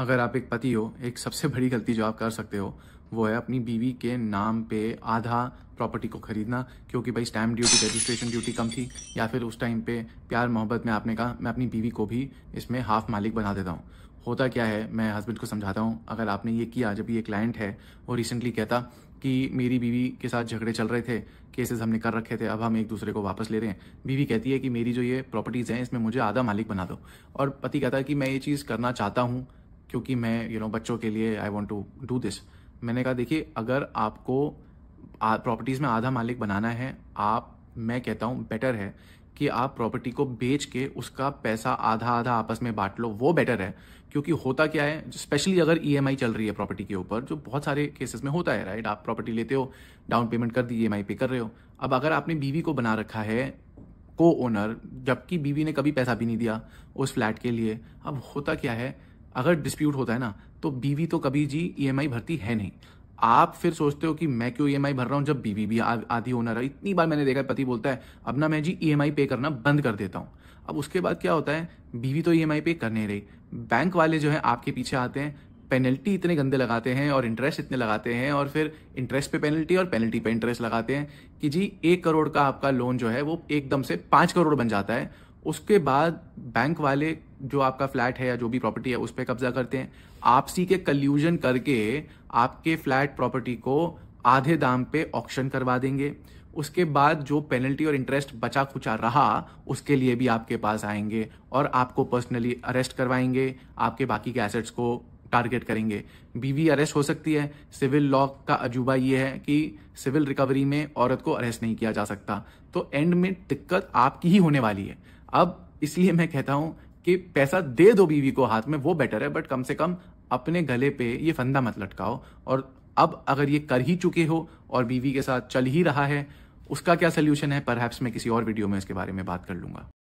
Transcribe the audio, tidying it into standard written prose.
अगर आप एक पति हो, एक सबसे बड़ी गलती जो आप कर सकते हो वो है अपनी बीवी के नाम पे आधा प्रॉपर्टी को खरीदना, क्योंकि भाई स्टैम्प ड्यूटी, रजिस्ट्रेशन ड्यूटी कम थी, या फिर उस टाइम पे प्यार मोहब्बत में आपने कहा मैं अपनी बीवी को भी इसमें हाफ मालिक बना देता हूँ। होता क्या है, मैं हस्बैंड को समझाता हूँ, अगर आपने ये किया, जब ये क्लाइंट है वो रिसेंटली कहता कि मेरी बीवी के साथ झगड़े चल रहे थे, केसेस हमने कर रखे थे, अब हम एक दूसरे को वापस ले रहे हैं। बीवी कहती है कि मेरी जो ये प्रॉपर्टीज़ हैं इसमें मुझे आधा मालिक बना दो, और पति कहता है कि मैं ये चीज़ करना चाहता हूँ क्योंकि मैं बच्चों के लिए I want to do this. मैंने कहा देखिए, अगर आपको प्रॉपर्टीज़ में आधा मालिक बनाना है, मैं कहता हूँ बेटर है कि आप प्रॉपर्टी को बेच के उसका पैसा आधा आधा आपस में बांट लो, वो बेटर है। क्योंकि होता क्या है, स्पेशली अगर ईएमआई चल रही है प्रॉपर्टी के ऊपर, जो बहुत सारे केसेस में होता है, राइट, आप प्रॉपर्टी लेते हो, डाउन पेमेंट कर दी, ईएमआई पे कर रहे हो। अब अगर आपने बीवी को बना रखा है को ओनर, जबकि बीवी ने कभी पैसा भी नहीं दिया उस फ्लैट के लिए, अब होता क्या है, अगर डिस्प्यूट होता है ना, तो बीवी तो कभी जी ईएमआई भरती है नहीं। आप फिर सोचते हो कि मैं क्यों ईएमआई भर रहा हूं जब बीवी भी आधी ओनर है। इतनी बार मैंने देखा है पति बोलता है अब ना मैं जी ईएमआई पे करना बंद कर देता हूं। अब उसके बाद क्या होता है, बीवी तो ईएमआई पे कर नहीं रही, बैंक वाले जो है आपके पीछे आते हैं, पेनल्टी इतने गंदे लगाते हैं और इंटरेस्ट इतने लगाते हैं, और फिर इंटरेस्ट पे पेनल्टी और पेनल्टी पे इंटरेस्ट लगाते हैं कि जी 1 करोड़ का आपका लोन जो है वो एकदम से 5 करोड़ बन जाता है। उसके बाद बैंक वाले जो आपका फ्लैट है या जो भी प्रॉपर्टी है उस पर कब्जा करते हैं, आपसी के कल्यूजन करके आपके फ्लैट प्रॉपर्टी को आधे दाम पे ऑक्शन करवा देंगे। उसके बाद जो पेनल्टी और इंटरेस्ट बचा खुचा रहा उसके लिए भी आपके पास आएंगे और आपको पर्सनली अरेस्ट करवाएंगे, आपके बाकी के एसेट्स को टारगेट करेंगे। बीवी अरेस्ट हो सकती है। सिविल लॉ का अजूबा ये है कि सिविल रिकवरी में औरत को अरेस्ट नहीं किया जा सकता, तो एंड में दिक्कत आपकी ही होने वाली है। अब इसलिए मैं कहता हूं कि पैसा दे दो बीवी को हाथ में, वो बेटर है, बट कम से कम अपने गले पे ये फंदा मत लटकाओ। और अब अगर ये कर ही चुके हो और बीवी के साथ चल ही रहा है, उसका क्या सोल्यूशन है, परहैप्स मैं किसी और वीडियो में इसके बारे में बात कर लूंगा।